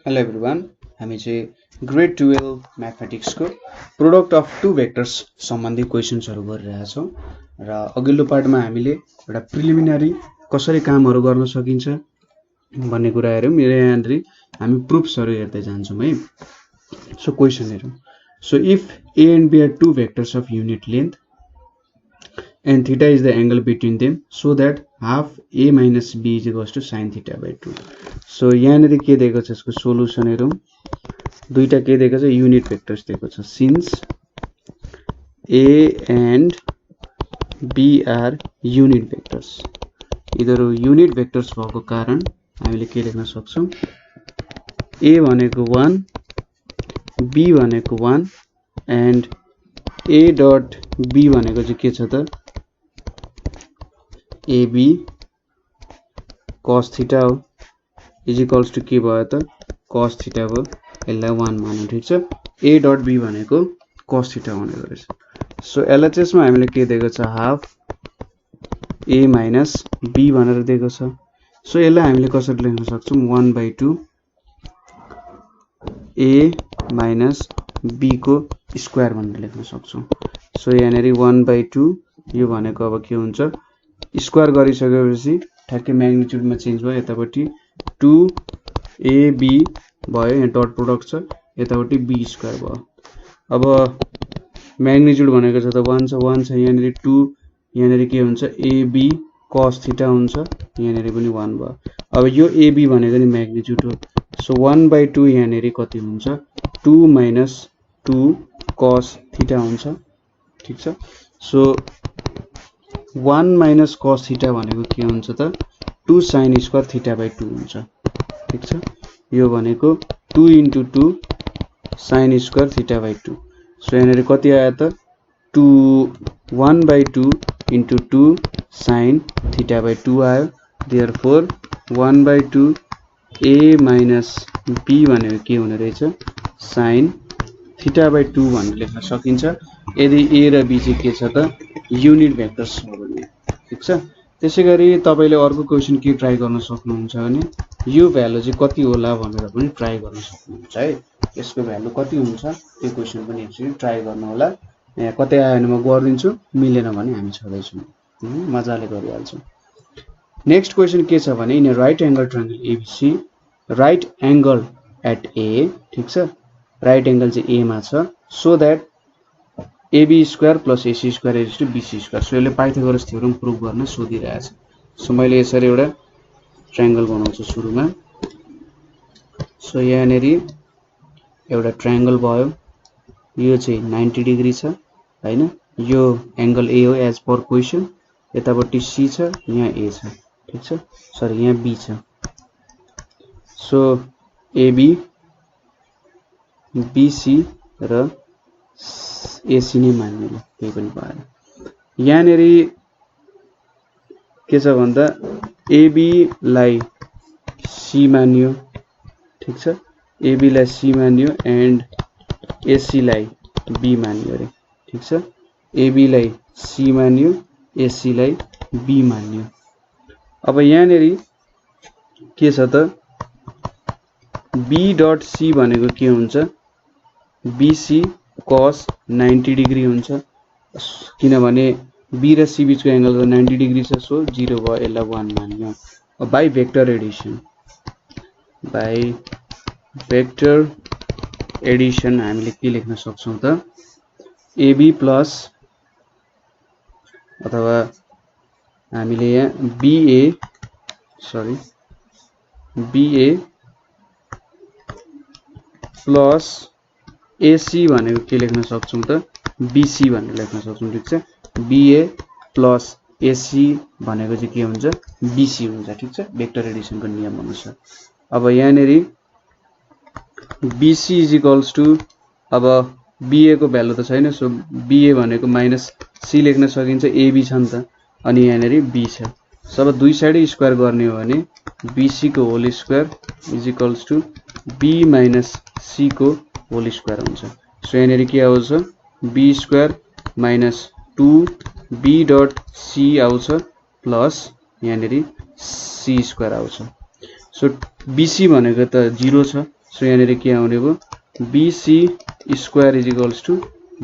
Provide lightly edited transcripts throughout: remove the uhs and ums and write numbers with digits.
Hello everyone, हामी चाहिँ grade 12 म्याथमेटिक्सको प्रोडक्ट अफ टु भेक्टर्स सम्बन्धी क्वेसन्सहरू गरिरहेछौँ र अघिल्लो पार्टमा हामीले एउटा प्रिलिमिनरी कसरी कामहरू गर्न सकिन्छ भन्ने कुरा हेर्यौँ। यहाँनिर हामी प्रुफ्सहरू हेर्दै जान्छौँ है। सो क्वेसन हेरौँ। So if A and B are two vectors of unit length and theta is the angle between them, so that half a minus b is equals to sin theta by 2. So यहाँ के दिएको छ यसको solution हेरौँ। दुईटा के दिएको छ, युनिट भेक्टर्स दिएको छ। Since a and b are unit vectors, यिनीहरू युनिट भेक्टर्स भएको कारण हामीले के लेख्न सक्छौँ, a भनेको 1, b भनेको 1 and a डट b भनेको चाहिँ के छ त, AB cos थीटा हो, इज इक्वल्स टू के भयो त, cos थीटा भयो। यसलाई 1 मानौँ, ठिक छ। A डट B भनेको cos थीटा भनेको रहेछ। सो LHS मा हामीले के दिएको छ, हाफ A माइनस B भनेर दिएको छ। सो यसलाई हामीले कसरी लेख्न सक्छौँ, 1/2 A माइनस B को स्क्वायर भनेर लेख्न सक्छौँ। सो यहाँनिर 1/2 यो भनेको अब के हुन्छ, स्क्वायर गरिसकेपछि ठ्याक्कै म्याग्निट्युडमा चेन्ज भयो, यतापट्टि 2AB भयो, यहाँ डट प्रोडक्ट छ, यतापट्टि b स्क्वायर भयो। अब म्याग्निट्युड भनेको छ त 1 छ, 1 छ, यहाँनिर 2, यहाँनिर के हुन्छ, AB cos थीटा हुन्छ, यहाँनिर पनि 1 भयो। अब यो AB भनेको नि म्याग्निट्युड हो। सो 1/2 यहाँनिर कति हुन्छ, 2 माइनस 2 cos थीटा हुन्छ, ठिक छ। सो 1 माइनस cos थीटा भनेको के हुन्छ त, 2 sin स्क्वायर थीटा बाई 2 हुन्छ, ठिक छ। यो भनेको 2 into 2 sin square theta by 2। So यहाँनिर कति आयो त, 1/2 into 2 sin थीटा बाई 2 आयो। देयरफोर 1/2 A माइनस B भनेको के हुने रहेछ, sin थीटा बाई 2 भनेर लेख्न सकिन्छ, यदि A र B चाहिँ के छ त, युनिट भेक्टर्स हो भने, ठिक छ। त्यसैगरी तपाईले अर्को क्वेसन के ट्राई गर्न सक्नुहुन्छ भने, यो भ्यालु चाहिँ कति होला भनेर पनि ट्राई गर्न सक्नुहुन्छ है। यसको भ्यालु कति हुन्छ त्यो क्वेसन पनि एकचोटि ट्राई गर्नु होला। यहाँ कतै आयो भने म गरिदिन्छु, मिलेन भने हामी छदैछौँ, मजाले गरिहाल्छौँ। नेक्स्ट क्वेसन के छ भने, in right angle triangle ABC, right angle at A, ठिक छ, राइट एंगल चाहिँ A मा छ, so that AB square plus AC square is to BC square. So यसले पाइथागोरस थ्योरम प्रुभ गर्न सोधिरहेछ। सो मैले यसरी एउटा ट्रायंगल बनाउँछु सुरुमा। सो यहाँनिर एउटा ट्रायंगल भयो, यो चाहिँ 90 डिग्री छ हैन, यो एंगल A हो एज पर क्वेसन, यतापट्टि C छ, यहाँ A छ, ठिक छ, सरी यहाँ B छ। सो AB BC र AC नै मान्ने, केही पनि भएन। यहाँनिर के छ भन्दा, AB लाई C मान्यो, ठिक छ, AB लाई C मान्यो एन्ड AC लाई B मान्यो अरे, ठिक छ। AB लाई C मान्यो, AC लाई B मान्यो। अब यहाँनिर के छ त, B डट C भनेको के हुन्छ, BC cos 90 डिग्री हुन्छ, किनभने B र C बीचको एंगल त 90 डिग्री छ, सो 0 भयो, यसलाई 1 मान्यो। By vector Edison, by vector Edison हामीले के लेख्न सक्छौं त, AB प्लस, अथवा हामीले यहाँ BA प्लस AC भनेको के लेख्न सक्छौं त, BC भनेर लेख्न सक्छौं, ठिक छ। BA प्लस AC भनेको चाहिँ के हुन्छ, BC हुन्छ, ठिक छ, भेक्टर एडिसनको नियम अनुसार। अब यहाँनिर BC इज इक्वल्स टू, अब BA को भ्यालु त छैन, सो BA भनेको माइनस C लेख्न सकिन्छ, AB छ नि त, अनि यहाँनिर B छ। सब दुई साइड स्क्वायर गर्ने हो भने BC को whole square is equals to B minus C को होल स्क्वायर हुन्छ। सो यहाँनिर के आउँछ, B square minus 2B dot C आउँछ, प्लस यहाँनिर C स्क्वायर आउँछ। सो BC भनेको त 0 छ, सो यहाँनिर के आउने भयो BC square is equals to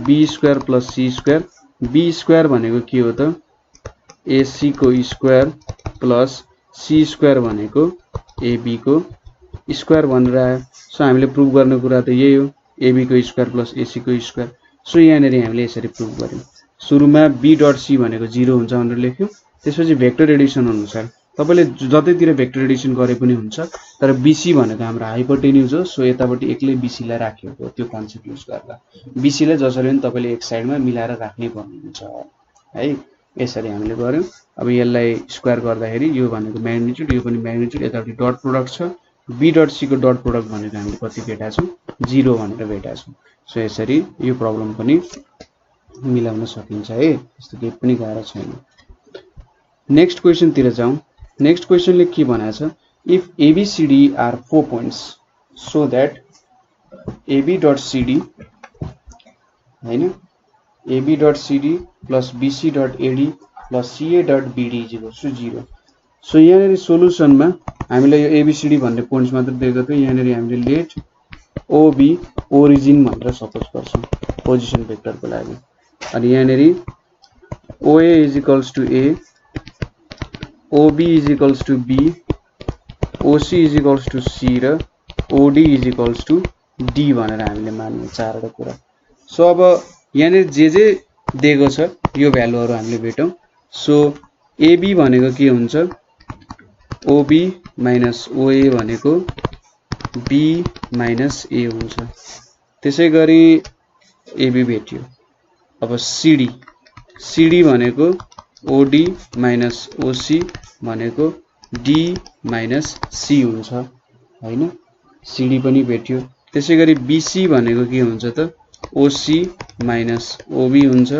B square plus C square. B square भनेको के हो त एसी को स्क्वायर प्लस सी स्क्वायर भनेको एबी को स्क्वायर भनेर आयो। सो हामीले प्रुभ गर्ने कुरा त यही हो एबी को स्क्वायर प्लस एसी को स्क्वायर। सो यहाँनिर हामीले यसरी प्रुभ गर्यौं। सुरुमा बी डट सी भनेको 0 हुन्छ भनेर लेख्यौं। त्यसपछि भेक्टर एडिसन अनुसार तपाईले जतैतिर भेक्टर एडिसन गरे पनि हुन्छ तर बीसी भनेको हाम्रो हाइपोटेन्युज हो। सो यतापट्टि एक्लै बीसी लाई राखेको त्यो कन्सेप्ट युज गर्दा बीसी लाई जसरी पनि तपाईले एक साइडमा मिलाएर राख्नै पर्ने हुन्छ है। यसरी हामीले गर्यौं। अब यसलाई स्क्वायर गर्दाखेरि यो भनेको म्याग्निट्युड यो पनि म्याग्निट्युड यतापट्टि डट प्रोडक्ट छ। बी डट सी को डट प्रोडक्ट भनेको हामीले कति भेटा छौं 0 भनेर भेटा छौं। सो यसरी यो प्रब्लम पनि मिलाउन सकिन्छ है। त्यस्तो केही पनि गाह्रो छैन। नेक्स्ट क्वेशन तिर जाउँ। नेक्स्ट क्वेशनले के भनेको छ if ABCD are 4 points so that AB dot CD हैन AB dot CD plus BC dot AD plus CA dot BD is equal to 0। So यहाँनिर सोलुसनमा हामीले यो एबीसीडी भन्ने पोइन्ट्स मात्र दिएको थियो। यहाँनिर हामीले लेट ओबी ओरिजिन भनेर सपोज गर्छौं पोजिसन भेक्टरको लागि। अनि यहाँनिर OA is equals to A OB is equals to B OC is equals to C र OD is equals to D भनेर हामीले मान्यौं चारवटा कुरा। सो अब यहाँनिर जे दिएको छ यो भ्यालुहरु हामीले भेटौं। सो एबी भनेको के हुन्छ ओबी माइनस ओए भनेको बी माइनस ए हुन्छ। त्यसैगरी एबी भेट्यो। अब सीडी भनेको ओडी माइनस ओसी भनेको डी माइनस सी हुन्छ हैन। सीडी पनि भेट्यो। त्यसैगरी बीसी भनेको के हुन्छ त ओसी माइनस ओबी हुन्छ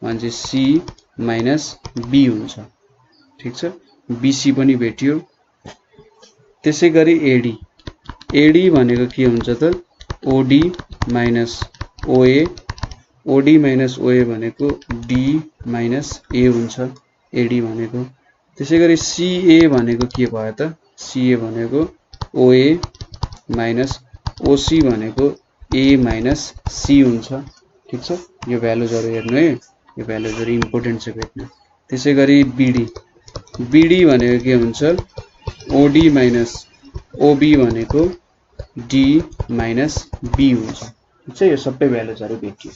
भने सी माइनस बी हुन्छ। ठीक छ बीसी पनि भेट्यो। त्यसैगरी एडी भनेको के हुन्छ त ओडी माइनस ओए ओडी माइनस ओए भनेको डी माइनस ए हुन्छ एडी भनेको। त्यसैगरी सीए भनेको के भयो त सीए भनेको ओए माइनस ओसी भनेको ए माइनस सी हुन्छ। ठीक छ यो भ्यालुजहरु हेर्नु है यो भ्यालुजहरु इम्पोर्टेन्ट छ भेट्न। त्यसैगरी बीडी भनेको के हुन्छ ओडी माइनस ओबी भनेको डी माइनस बी हुन्छ। ठीक छ यो सबै भ्यालुजहरु भेट्यो।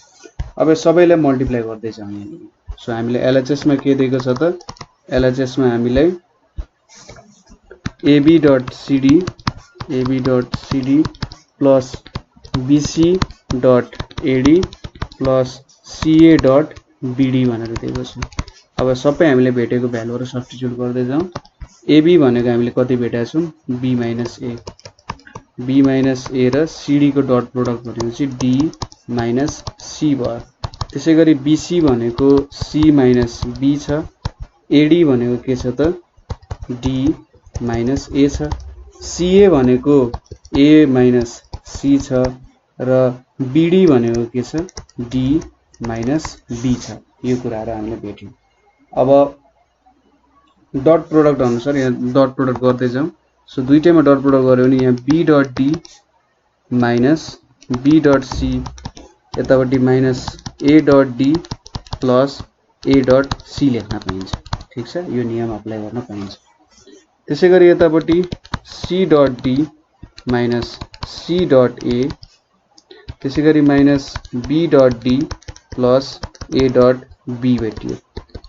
अब सबैलाई मल्टिप्लाई गर्दै जाउँ यहाँनिर। सो हामीले एलएचएस मा के दिएको छ त एलएचएस मा हामीलाई AB dot CD plus BC dot AD plus CA dot BD भनेर दिएको छ। अब सबै हामीले भेटेको भ्यालुहरु सब्स्टिट्युट गर्दै जाउँ। एबी भनेको हामीले कति भेटेका छौं बी माइनस ए र सीडी को डट प्रोडक्ट भनेपछि डी माइनस सी भयो। त्यसैगरी बीसी भनेको सी माइनस बी छ। एडी भनेको के छ त डी माइनस ए छ। सीए भनेको ए माइनस सी छ र बीडी भनेको के छ डी माइनस बी छ। यो कुराहरु हामीले भेट्यौं। अब डट प्रोडक्ट अनुसार यहाँ डट प्रोडक्ट गर्दै जाउँ। सो दुईटैमा डट प्रोडक्ट गर्यो भने यहाँ B dot D minus B dot C यतापट्टि minus A dot D plus A dot C लेख्न पाइन्छ। ठीक छ यो नियम अप्लाई गर्न पाइन्छ। त्यसैगरी यतापट्टि C dot D minus C dot A त्यसैगरी minus B dot D plus A dot B भेटियो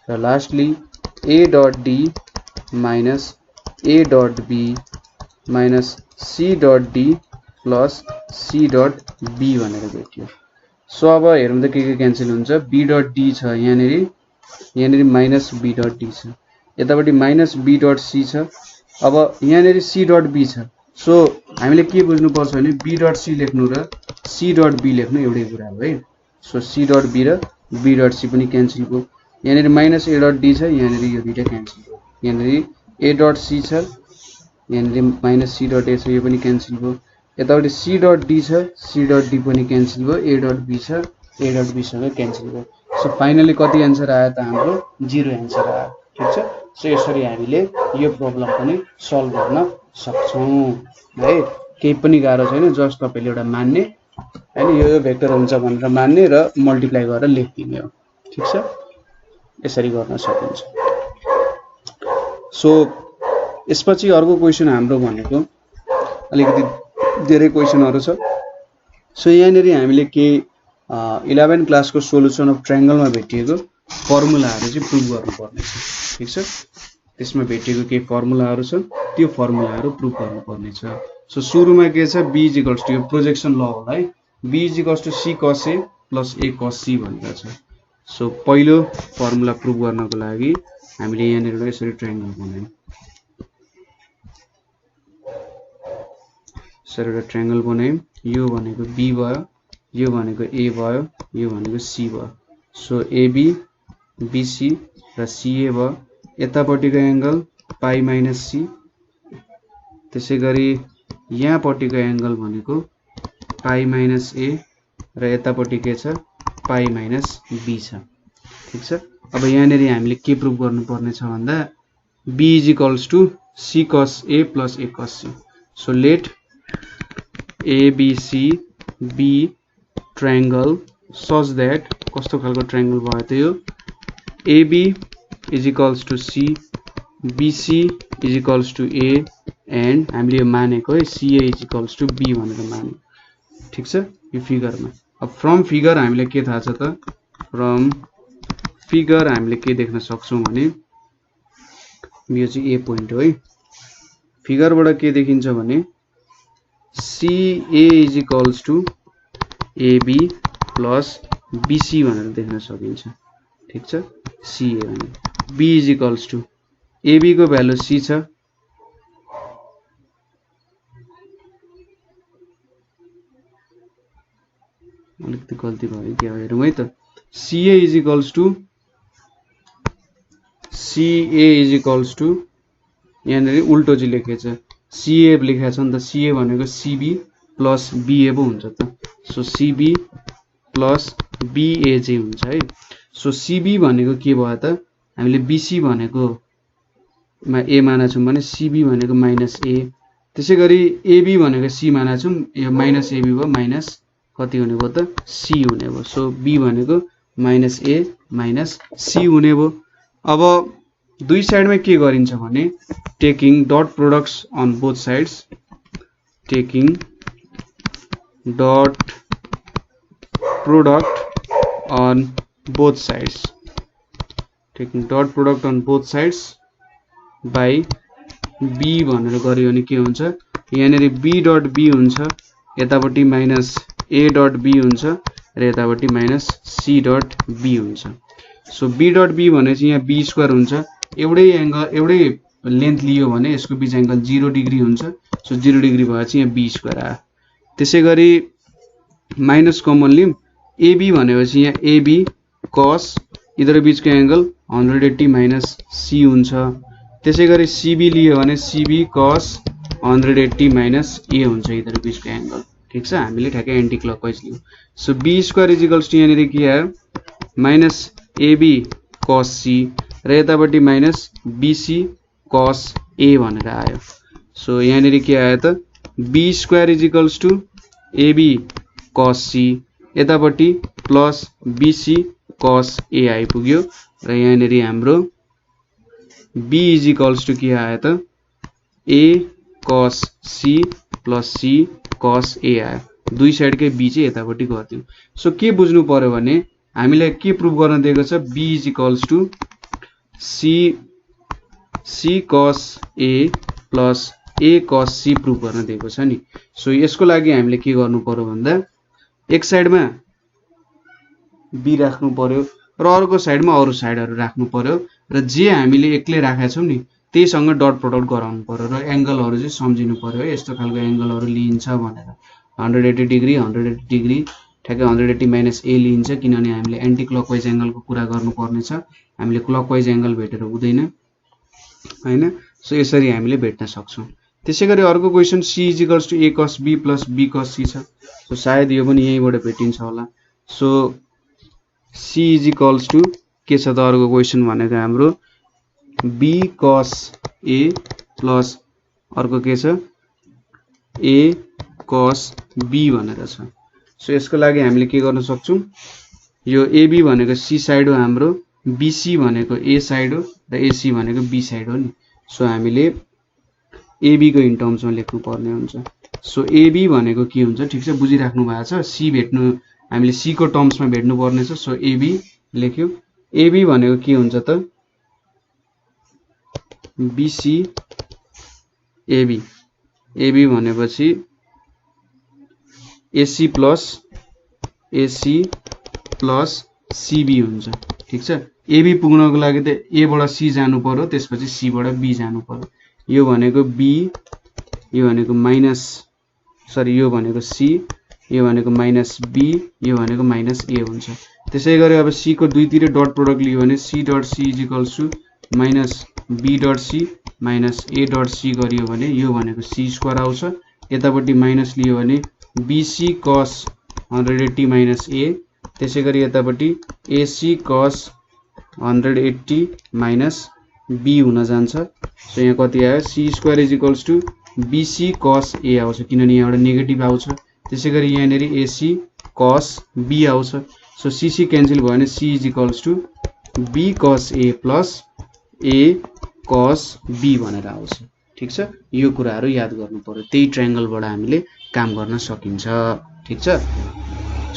र lastly A dot D minus A dot B minus C dot D plus C dot B भनेर भेटियो। So अब हेरौँ त के cancel हुन्छ बी डट डी छ यहाँनिर माइनस बी डट डी छ यतापट्टि माइनस बी डट सी छ। अब यहाँनिर सी डट बी छ। सो हामीले के बुझ्नु पर्छ भने बी डट सी लेख्नु र सी डट बी लेख्नु एउटै कुरा हो है। सो सी डट बी र बी डट सी पनि क्यान्सल भयो। यहाँनिर माइनस ए डट डी छ यहाँनिर यो दुईटा क्यान्सल भयो। यहाँनिर ए डट सी छ यहाँनिर माइनस सी डट ए छ यो पनि क्यान्सल भयो। यतापट्टि सी डट डी छ सी डट डी पनि क्यान्सल भयो। ए डट बी छ ए डट बी सँग क्यान्सल भयो। सो फाइनली कति आन्सर आयो त हाम्रो 0 आन्सर आयो। ठीक छ सो यसरी हामीले यो प्रब्लम पनि सल्भ गर्न सक्छौं है। केही पनि गाह्रो छैन, जस्ट तपाईले एउटा मान्ने हैन यो भेक्टर हुन्छ भनेर मान्ने र मल्टिप्लाई गरेर लेखिदिने हो। ठीक छ, यसरी गर्न सकिन्छ। सो यसपछि अर्को क्वेशन हाम्रो भनेको अलिकति धेरै क्वेशनहरु छ। सो यहाँनेरि हामीले के 11 क्लासको सोलुसन अफ ट्रायंगलमा भेटिएको फर्मुलाहरु चाहिँ प्रुभ गर्नुपर्ने छ। ठीक छ, त्यसमा भेटिएको केही फर्मुलाहरु छ, त्यो फर्मुलाहरु प्रुभ गर्नुपर्ने छ। सो सुरुमा के छ, b = यो प्रोजेक्सन ल होला है, b = c cos a + a cos c भनेको छ। सो पहिलो फर्मुला प्रुभ गर्नको लागि हामीले यहाँनेर यसरी ट्रायंगल बनायौं, यसरी एउटा ट्रायंगल बनायौं। यो भनेको b भयो, यो भनेको a भयो, यो भनेको c भयो। सो ab bc र ca भयो। यतापट्टिको एंगल पाई माइनस c, त्यसैगरी यहाँपट्टिको एंगल भनेको पाई माइनस a र यतापट्टि के छ पाई माइनस b छ। ठीक छ, अब यहाँनेरि हामीले के प्रुभ गर्नुपर्ने छ भन्दा b = c cos a + a cos c। So let ABC be triangle such that कस्तो खालको ट्रायंगल भयो त यो, AB = C, BC = A and हामीले यो मानेको है CA = B भनेर माने। ठीक छ, यो फिगरमा। अब फ्रम फिगर हामीले के थाहा छ त, फ्रम फिगर हामीले के देख्न सक्छौं भने यो चाहिँ A पोइन्ट हो है। फिगरबाट के देखिन्छ भने CA = AB + BC भनेर देख्न सकिन्छ। ठीक छ, CA भने B = AB को भ्यालु C छ, अलिकति गल्ती भयो के हेरौँ है त। CA = यहाँनेरि उल्टो चाहिँ लेखेछ, CA लेखेको छ नि त, CA भनेको CB + BA पो हुन्छ त। सो CB + BA चाहिँ हुन्छ है। सो CB भनेको के भयो त, हामीले BC भनेको मा A माना छौं भने CB भनेको -A, त्यसैगरी AB भनेको C माना छौं, यो -AB भयो, माइनस कति हुने भयो त C हुने भयो। सो B भनेको -A - C हुने भयो। अब दुई साइडमा के गरिन्छ भने taking dot products on both sides, taking dot product on both sides, taking dot product on both sides by B भनेर गर्यो भने के हुन्छ, यहाँनेरि B.B हुन्छ, यतापट्टि -A.B हुन्छ र यतापट्टि -C.B हुन्छ। सो B.B भनेपछि यहाँ B² हुन्छ, एउटै एंगल एउटै लेन्थ लियो भने यसको बीच एंगल 0 डिग्री हुन्छ। सो 0 डिग्री भएपछि यहाँ B² आयो। त्यसैगरी माइनस कमन लियौं, AB भनेपछि यहाँ AB cos इधर बीचको एंगल 180 - C हुन्छ। त्यसैगरी CB लियो भने CB cos 180 - A हुन्छ इधर बीचको एंगल। ठीक छ, हामीले ठ्याक्कै एन्टी क्लकवाइज लियौं। सो B² = यहाँनेरि के आयो -AB cos C र यतापट्टि -BC cos A भनेर आयो। सो यहाँनेरि के आयो त B² = AB cos C, यतापट्टि प्लस BC cos A आइपुग्यो र यहाँनेरि हाम्रो B = के आयो त A cos C + C cos A आयो। दुई साइडकै B चाहिँ यतापट्टि गर्दियौ। सो के बुझ्नु पर्यो भने हामीलाई के प्रुभ गर्न दिएको छ, B = C cos A + A cos C prove गर्न दिएको छ नि। सो यसको लागि हामीले के गर्नु पर्यो भन्दा एक साइडमा B राख्नु पर्यो र अर्को साइडमा अरु साइडहरु राख्नु पर्यो र जे हामीले एक्लै राखेका छौं नि त्यहीसँग डट प्रोडक्ट गराउनु पर्यो र एंगलहरु चाहिँ सम्झिनु पर्यो है। यस्तो खालको एंगलहरु लिइन्छ भनेर 180 डिग्री 180 डिग्री ठ्याक्कै 180 - A लिइन्छ, किनभने हामीले एन्टी क्लकवाइज एंगलको कुरा गर्नुपर्ने छ, हामीले क्लकवाइज एंगल भेटेर हुँदैन हैन। सो यसरी हामीले भेट्न सक्छौं। त्यसैगरी अर्को question C = A cos B + B cos C छ। सो सायद यो पनि यहीबाट भेटिन्छ होला। सो C = के छ त अर्को क्वेशन भनेको हाम्रो B cos A प्लस अर्को के छ A cos b भनेर छ। सो यसको लागि हामीले के गर्न सक्छौं, यो AB भनेको C साइड हो हाम्रो, BC भनेको A साइड हो र AC भनेको B साइड हो नि। सो हामीले AB को इन टर्म्समा लेख्नु पर्ने हुन्छ। सो AB भनेको के हुन्छ ठीक छ, बुझिराख्नु भएको छ। C भेट्नु हामीले C को टर्म्समा भेट्नु पर्ने छ। सो AB लेख्यो। AB भनेको के हुन्छ त, BC AB। AB भनेपछि AC प्लस CB हुन्छ ठीक छ। AB पुग्नको लागि त A बाट C जानु पर्यो, त्यसपछि C बाट B जानु पर्यो। यो भनेको B, यो भनेको माइनस सरी यो भनेको C, यो भनेको माइनस B, यो भनेको माइनस A हुन्छ। त्यसैगरी अब C को दुईतिर डट प्रोडक्ट लियो भने C dot C is equals to minus B dot C minus A dot C गरियो भने यो भनेको C स्क्वायर आउँछ। यतापट्टि माइनस लियो भने BC cos 180 माइनस A, त्यसैगरी यतापट्टि AC cos 180 माइनस B हुन जान्छ। सो यहाँ कति आयो, C square is equals to BC cos A आउँछ, किनभने यहाँबाट नेगेटिभ आउँछ। त्यसैगरी यहाँनेरि AC cos B आउँछ। सो CC क्यान्सल भयो भने C is equals to B cos A plus A cos B भनेर आउँछ ठीक छ। यो कुराहरू याद गर्नु पर्यो, त्यही ट्रायंगलबाट हामीले काम गर्न सकिन्छ ठीक छ।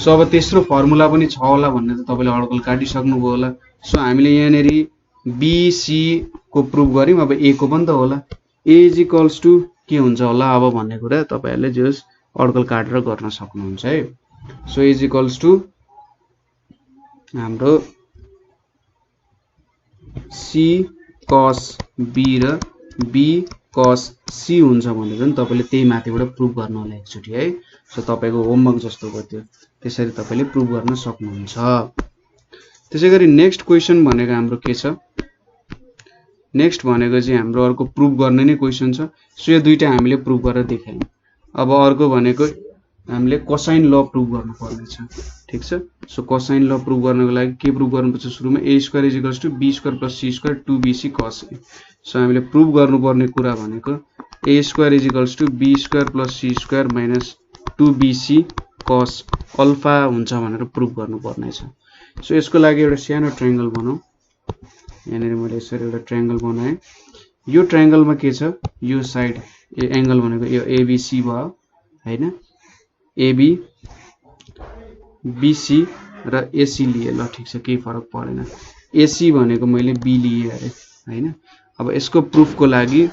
सो अब तेस्रो फर्मुला पनि छ होला भन्ने त तपाईले अड्कल काटिसक्नुभयो होला। सो हामीले यहाँनेरि BC को प्रुफ गर्यौं, अब A को पनि त होला। A इज इक्वल्स टु के हुन्छ होला अब भन्ने कुरा तपाईहरुले जस अड्कल काटेर गर्न सक्नुहुन्छ है। सो इज इक्वल्स टु हाम्रो C cos B र B cos C हुन्छ भनेर नि तपाईले त्यही माथिबाट प्रुफ गर्न होला एकचोटी है। सो तपाईको होमवर्क जस्तो भयो त्यो, त्यसरी तपाईले प्रुफ गर्न सक्नुहुन्छ। त्यसैगरी नेक्स्ट क्वेशन भनेको हाम्रो के छ, नेक्स्ट भनेको चाहिँ हाम्रो अर्को प्रुफ गर्ने नै क्वेशन छ। सो यो दुईटा हामीले प्रुफ गरेर देखायौं। अब अर्को भनेको हामीले कोसाइन ल प्रुफ गर्नु पर्ने छ ठीक छ। सो कोसाइन ल प्रुफ गर्नको लागि के प्रुफ गर्नुपर्छ, सुरुमा A square is equals to B square plus C square 2BC cos A। So हामीले प्रुफ गर्नुपर्ने कुरा भनेको A square is equals to B square plus C square minus 2BC cos alpha हुन्छ भनेर प्रुफ गर्नुपर्ने छ। सो यसको लागि एउटा सानो ट्रायंगल बनाऊ। यहाँनेर मैले यसरी एउटा ट्रायंगल बनाएँ। यो ट्रायंगलमा के छ, यो साइड एंगल भनेको यो ABC भयो हैन, AB BC र AC लिए ल ठीक छ, केही फरक परेन। AC भनेको मैले B लिए अरे हैन। अब यसको प्रुफको लागि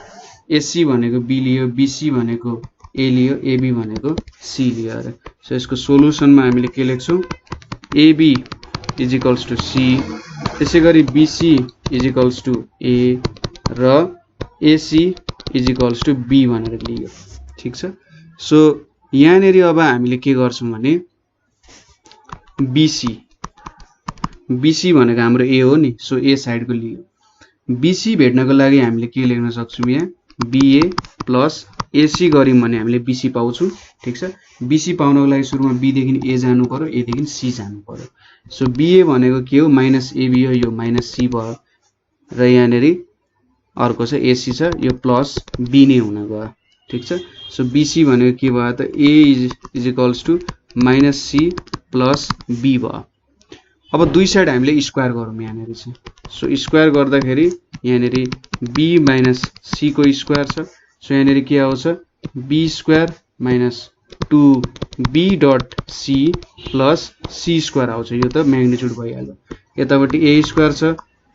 AC भनेको B लियो, BC भनेको A लियो, AB भनेको C लियो अरे। सो यसको सोलुसनमा हामीले के लेख्छौं, AB is equals to C, त्यसैगरी BC is equals to A र AC is equals to B भनेर लियो ठीक छ। सो यहाँनेरि अब हामीले के गर्छौं भने BC भनेको हाम्रो A हो नि। सो A साइडको लियो। BC भेट्नको लागि हामीले के लेख्न सक्छौं, यहाँ BA प्लस AC गर्यौं भने हामीले BC पाउँछौं ठीक छ। BC पाउनको लागि सुरुमा B देखि A जानु पर्यो, A देखि C जानु पर्यो। सो BA भनेको के हो, माइनस AB हो, यो माइनस C भयो र यहाँनेरि अर्को छ AC छ, यो प्लस B नै हुन गयो ठीक छ। सो BC भनेको के भयो त, A is equals to minus C plus B भयो। अब दुई साइड हामीले स्क्वायर गरौँ यहाँनेरि चाहिँ। सो स्क्वायर गर्दाखेरि यहाँनेरि B माइनस C को स्क्वायर छ। सो यहाँनेरि के आउँछ, B square minus 2B dot C plus C square आउँछ। यो त म्याग्निट्युड भइहाल्यो। यतापट्टि A स्क्वायर छ,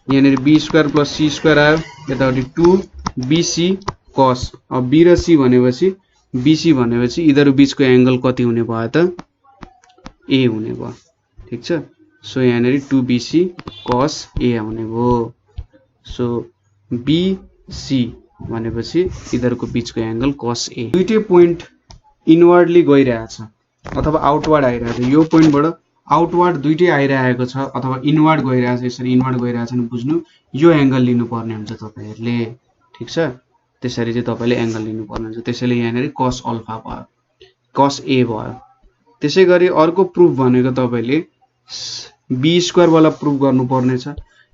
यहाँनेरि B square plus C square आयो, यतापट्टि 2BC cos। अब B र C भनेपछि BC भनेपछि यिनीहरु बीचको एंगल कति हुने भयो त, A हुने भयो ठीक छ। सो यहाँनेरि 2BC cos A आउने भयो। सो BC भनेपछि यिनीहरुको बीचको एंगल cos A। दुईटै पोइन्ट इनवर्डली गइरहेछ अथवा आउटवर्ड आइरहेछ। यो पोइन्टबाट आउटवर्ड दुईटै आइरहेको छ अथवा इनवर्ड गइरहेछ। यसरी इनवर्ड गइरहेछ भने बुझ्नु यो एंगल लिनु पर्ने हुन्छ तपाईहरुले ठीक छ। त्यसरी चाहिँ तपाईले एंगल लिनु पर्ने हुन्छ। त्यसैले यहाँनेरि cos अल्फा भयो, cos A भयो। त्यसैगरी अर्को प्रुफ भनेको तपाईले B स्क्वायर वाला प्रुफ गर्नुपर्ने छ।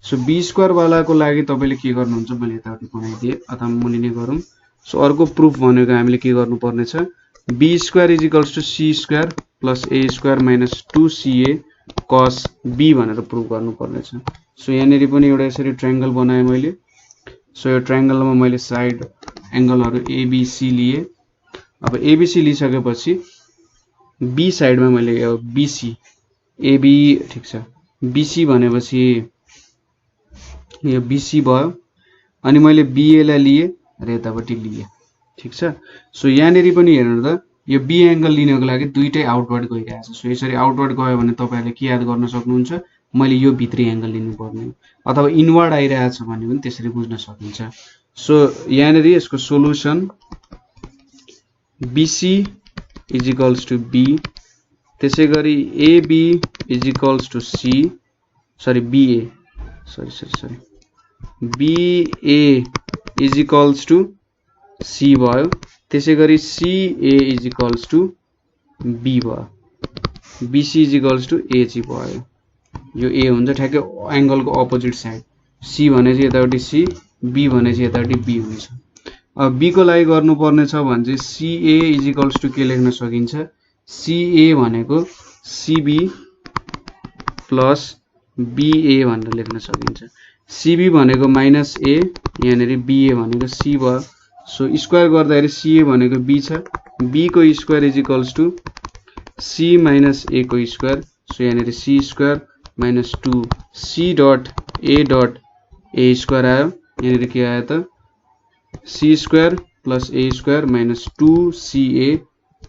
सो B स्क्वायर वालाको लागि तपाईले के गर्नुहुन्छ, मैले यतापट्टि बनाइदिए अथवा मुनि नै गरौँ। सो अर्को प्रुफ भनेको हामीले के गर्नुपर्ने छ, B square is equals to C square plus A square minus 2ca cos b भनेर प्रुभ गर्नुपर्ने छ। सो यहाँनिर पनि एउटा यसरी ट्रायंगल बनाएँ मैले। सो यो ट्रायंगलमा मैले साइड एंगलहरु एबीसी लिए। अब एबीसी लिइसकेपछि बी साइडमा मैले यो बीसी एबी ठीक छ, बीसी भनेपछि यो बीसी भयो अनि मैले बीए लाई लिए र यतापट्टि लिए। ठीक छ। सो यहाँनिर पनि हेर्नु त यो बी एंगल लिनको लागि दुईटै आउटवर्ड गइरहेछ। सो यसरी आउटवर्ड गयो भने तपाईहरुले के याद गर्न सक्नुहुन्छ, मैले यो भित्री एंगल लिनु पर्ने अथवा इनवर्ड आइरहेछ भने पनि त्यसरी बुझ्न सकिन्छ। सो यहाँनिर यसको solution BC is equals to B, त्यसैगरी AB is equals to C, सरी BA is equals to C भयो, त्यसैगरी CA is equals to B भयो, BC is equals to A चाहिँ भयो। यो A हुन्छ ठ्याक्कै एंगलको अपोजिट साइड, C भने चाहिँ यतापट्टि C, B भने चाहिँ यतापट्टि B हुन्छ। अब B को लागि गर्नुपर्ने छ भने चाहिँ CA इज इक्वल्स टु के लेख्न सकिन्छ, CA भनेको CB प्लस BA भनेर लेख्न सकिन्छ। CB भनेको माइनस A, यहाँनिर BA भनेको C भयो। सो स्क्वायर गर्दाखेरि CA भनेको B छ, B को square is equals to C minus A को स्क्वायर। सो यहाँनिर C square minus 2C dot A square आयो। यहाँनिर के आयो त C square plus A square minus 2CA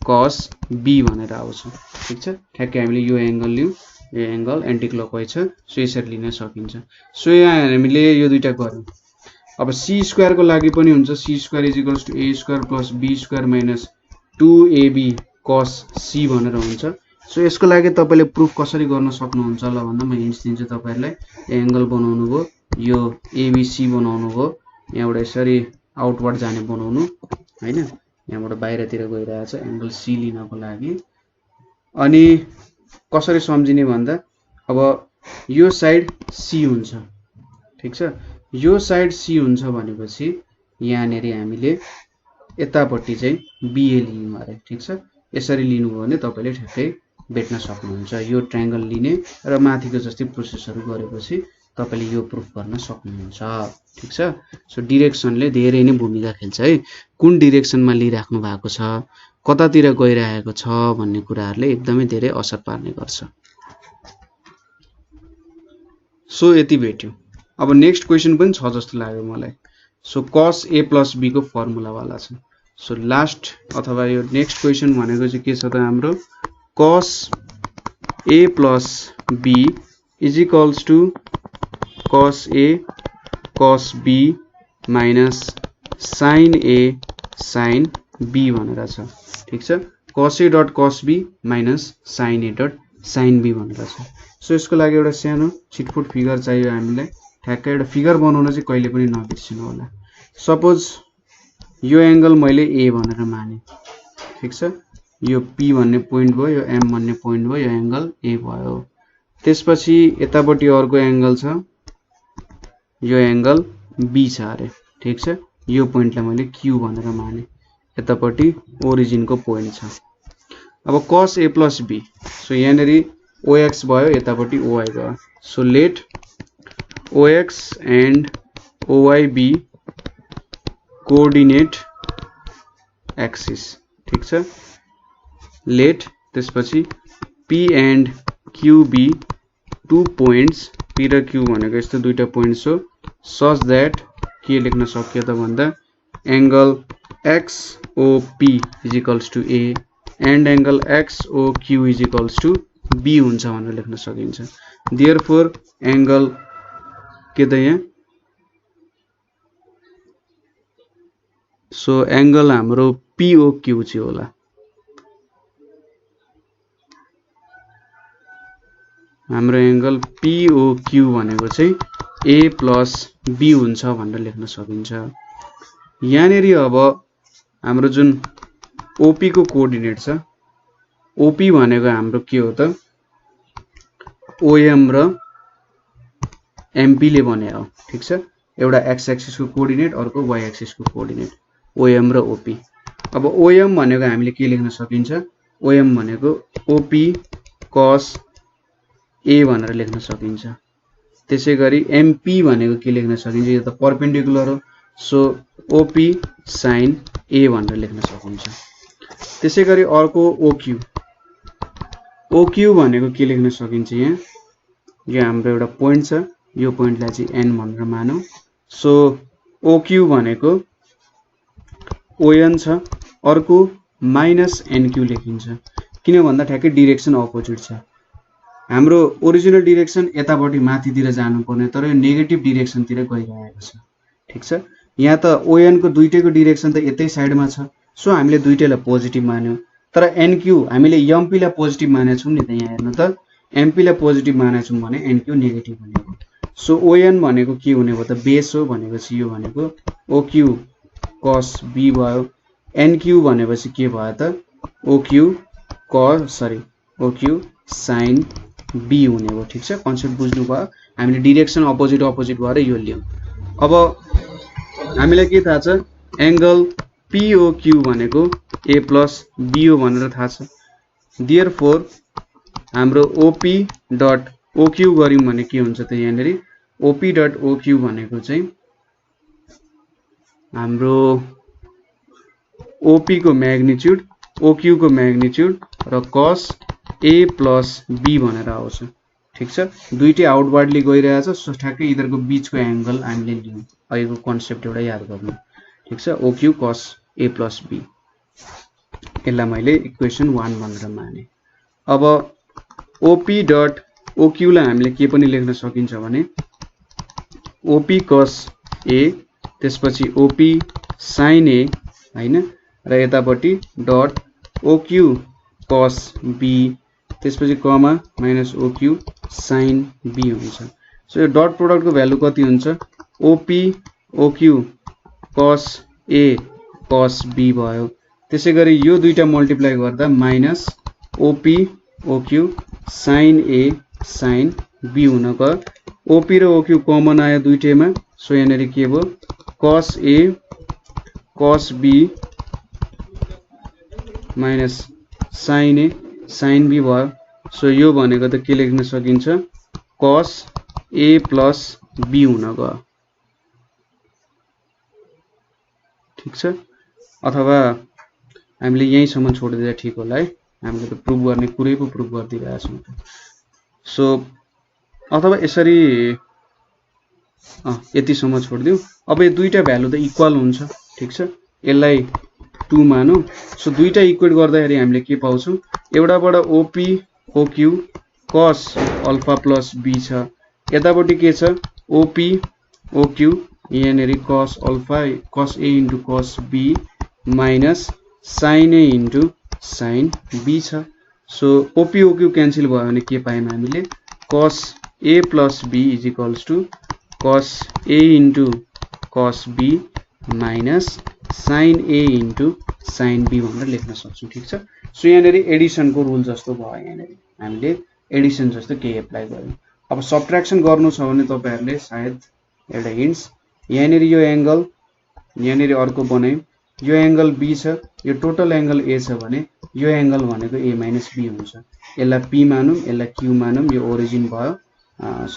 cos B भनेर आउँछ। ठीक छ। ठ्याक्कै हामीले यो एंगल लियौं, यो एंगल एन्टी क्लकवाइज छ। सो यसरी लिन सकिन्छ। सो यहाँ हामीले यो दुईटा गर्यौं। अब C स्क्वायर को लागि पनि हुन्छ, C square is equals to A square plus B square minus 2AB cos C भनेर हुन्छ। सो यसको लागि तपाईले प्रुफ कसरी गर्न सक्नुहुन्छ ल भन्दा म हिन्ट्स दिन्छु तपाईहरुलाई। एंगल बनाउनु भो, यो ABC बनाउनु भो, यहाँबाट यसरी आउटवर्ड जाने बनाउनु हैन, यहाँबाट बाहिरतिर गइरहेछ एंगल C लिनको लागि। अनि कसरी सम्झिने भन्दा अब यो साइड C हुन्छ। ठीक छ। यो साइड C हुन्छ भनेपछि यहाँनेरि हामीले यतापट्टि चाहिँ BA लिनु अरे। ठीक छ। यसरी लिनु हो भने तपाईले ठ्याक्कै भेट्न सक्नुहुन्छ। यो ट्रायंगल लिने र माथिको जस्तै प्रोसेसहरु गरेपछि तपाईले यो प्रुफ गर्न सक्नुहुन्छ। ठीक छ। सो डाइरेक्सनले धेरै नै भूमिका खेल्छ है। कुन डाइरेक्सनमा लिइराख्नु भएको छ, कतातिर गइरहेको छ भन्ने कुराहरुले एकदमै धेरै असर पार्ने गर्छ। सो यति भेट्यौं। अब नेक्स्ट क्वेशन पनि छ जस्तो लाग्यो मलाई। So cos A plus B को फर्मुला वाला छ। सो लास्ट अथवा यो नेक्स्ट क्वेशन भनेको चाहिँ के छ त हाम्रो cos A plus B is equals to cos A cos B minus sin A sin B भनेर छ। ठीक छ। cos A dot cos B minus sin A dot sin B भनेर छ। सो यसको लागि एउटा सानो छिटफुट फिगर चाहियो हामीलाई। ठ्याक्कै एउटा फिगर बनाउन चाहिँ कहिले पनि नबिर्सिनु होला। सपोज यो एंगल मैले A भनेर माने। ठीक छ। यो P भन्ने पोइन्ट भयो, यो M भन्ने पोइन्ट भयो, यो एंगल A भयो। त्यसपछि यतापट्टि अर्को एंगल छ, यो एंगल B छ अरे। ठीक छ। यो पोइन्टलाई मैले Q भनेर माने, यतापट्टि ओरिजिन को पोइन्ट छ। अब cos A plus B, so यहाँनेरि OX भयो, यतापट्टि OY भयो। So let OX and OY be coordinate axis. ठीक छ। लेट त्यसपछि P and Q be two points, P र Q भनेको यस्तो दुईटा पोइन्ट्स हो, सच दैट के लेख्न सकियो त भन्दा angle XOP is equals to A and angle XOQ is equals to B हुन्छ भनेर लेख्न सकिन्छ। देयरफोर एंगल के त यहाँ, सो एंगल हाम्रो POQ चाहिँ होला। हाम्रो एंगल POQ भनेको चाहिँ A प्लस B हुन्छ भनेर लेख्न सकिन्छ। यहाँनेरि अब हाम्रो जुन OP को कोऑर्डिनेट छ, OP भनेको हाम्रो के हो त OM र MP ले बने हो। ठीक छ। एउटा x एक्सिस को कोऑर्डिनेट, अर्को y एक्सिस को कोऑर्डिनेट, OM र OP। अब ओएम भनेको हामीले के लेख्न सकिन्छ ओएम भनेको ओपी कस ए भनेर लेख्न सकिन्छ त्यसैगरी एमपी भनेको के लेख्न सकिन्छ यो त परपेन्डिकुलर हो सो ओपी साइन ए भनेर लेख्न सकिन्छ त्यसैगरी अर्को ओक्यू ओक्यू भनेको के लेख्न सकिन्छ यहाँ यो हाम्रो एउटा पोइन्ट छ यो पोइन्टलाई चाहिँ एन भनेर मानौं सो ओक्यू भनेको ओएन छ अर्को माइनस एनक्यू लेखिन्छ किन भन्दा ठ्याक्कै डाइरेक्सन अपोजिट छ हाम्रो ओरिजिनल डाइरेक्सन यतापट्टि माथितिर जानुपर्ने तर यो नेगेटिभ डाइरेक्सनतिर गइरहेको छ ठीक छ यहाँ त ओएन को दुईटैको डाइरेक्सन त यतै साइडमा छ सो हामीले दुईटैलाई पोजिटिभ मान्यौ तर एनक्यू हामीले एमपी लाई पोजिटिभ मानेछौं नि त यहाँ हेर्नु त एमपी लाई पोजिटिभ मानेछौं भने एनक्यू नेगेटिभ हुने हो सो ओएन भनेको के हुने भयो त बेस हो भनेपछि यो भनेको ओक्यू कस बी भयो एनक्यू भनेपछि के भयो त ओक्यू साइन बी हुने हो ठीक छ कन्सेप्ट बुझ्नु भयो हामीले डाइरेक्सन अपोजिट भएर यो लियौं अब हामीलाई के थाहा छ एंगल पीओक्यू भनेको ए प्लस बी हो भनेर थाहा छ देयरफोर हाम्रो ओपी डट ओक्यू गर्यौं भने के हुन्छ त यहाँनेरि ओपी डट ओक्यू भनेको चाहिँ हाम्रो ओपी को मैग्निट्युड ओक्यू को मैग्निट्युड र कस ए प्लस बी भनेर आउँछ ठीक छ दुईटै आउटवर्डली गइरहेछ सो ठ्याक्कै यिनीहरुको बीचको एंगल हामीले लियौं अहिलेको कन्सेप्ट एउटा याद गर्नु ठीक छ ओक्यू कस ए प्लस बी यसलाई मैले इक्वेसन 1 भनेर माने अब ओपी डट ओक्यू लाई हामीले के पनि लेख्न सकिन्छ भने ओपी कस ए त्यसपछि ओपी साइन ए हैन र यतापट्टि डट ओक्यू कस बी त्यसपछि comma minus OQ sine B हुन्छ सो यो डट प्रोडक्ट को भ्यालु कति हुन्छ ओपी ओक्यू कस ए कस बी भयो त्यसैगरी यो दुईटा मल्टिप्लाई गर्दा minus OP OQ sine A sine B हुन गयो ओपी र ओक्यू कमन आयो दुईटैमा सो यहाँनेरि के भयो cos A cos B minus sine A sine B भयो सो यो भनेको त के लेख्न सकिन्छ कस ए प्लस बी हुन गयो ठीक छ अथवा हामीले यहीँसम्म छोडिदिँदा ठिक होला है हामीले त प्रुभ गर्ने कुरै पो प्रुभ गरिदिरहेका छौं सो अथवा यसरी यतिसम्म छोडिदिउँ अब यो दुईटा भ्यालु त इक्वल हुन्छ ठीक छ यसलाई 2 मानौं सो दुईटा इक्वेट गर्दाखेरि हामीले के पाउँछौं एउटाबाट OP OQ cos alpha plus B छ यतापट्टि के छ ओपी ओक्यू यहाँनेरि cos alpha cos A into cos B minus sine A into sine B छ सो ओपी ओक्यू क्यान्सल भयो भने के पायौं हामीले cos A plus B is equals to cos A into cos B minus sine A into sine B भनेर लेख्न सक्छौं ठीक छ सो यहाँनेरि एडिसन को रुल जस्तो भयो यहाँनेरि हामीले एडिसन जस्तो के एप्लाई गर्यौं अब सबट्र्याक्सन गर्नु छ भने तपाईहरुले सायद एउटा हिन्ट्स यहाँनेरि यो एंगल यहाँनेरि अर्को बनायौं यो एंगल बी छ यो टोटल एंगल ए छ भने यो एंगल भनेको ए माइनस बी हुन्छ यसलाई पी मानौं यसलाई क्यू मानौं यो ओरिजिन भयो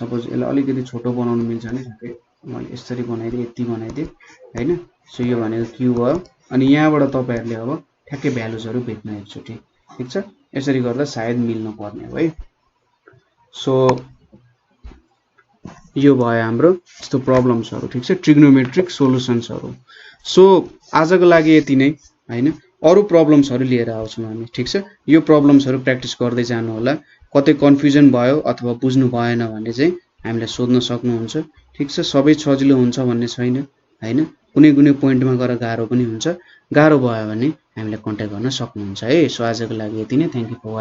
सपोज यसलाई अलिकति छोटो बनाउन मिल्छ भने ठ्याक्कै मैले यसरी बनाइदिए यति बनाइदिए हैन सो यो भनेको क्यू भयो अनि यहाँबाट तपाईहरुले अब ठ्याक्कै भ्यालुजहरु भेट्न एकचोटी ठीक छ यसरी गर्दा सायद मिल्न पर्ने हो है सो यो भयो हाम्रो यस्तो प्रब्लम्सहरु ठीक छ ट्रिग्नोमेट्रिक सोलुसन्सहरु सो आजको लागि यति नै हैन अरु प्रब्लम्सहरु लिएर आउँछौं हामी ठीक छ यो प्रब्लम्सहरु प्र्याक्टिस गर्दै जानु होला कतै कन्फ्युजन भयो अथवा बुझ्नु भएन भने चाहिँ हामीलाई सोध्न सक्नुहुन्छ ठीक छ सबै सजिलो हुन्छ भन्ने छैन हैन कुनै कुनै पोइन्टमा गएर गाह्रो पनि हुन्छ गाह्रो भयो भने हामीलाई कन्ट्याक्ट गर्न सक्नुहुन्छ है सो आजको लागि यति नै थ्यांक यू फर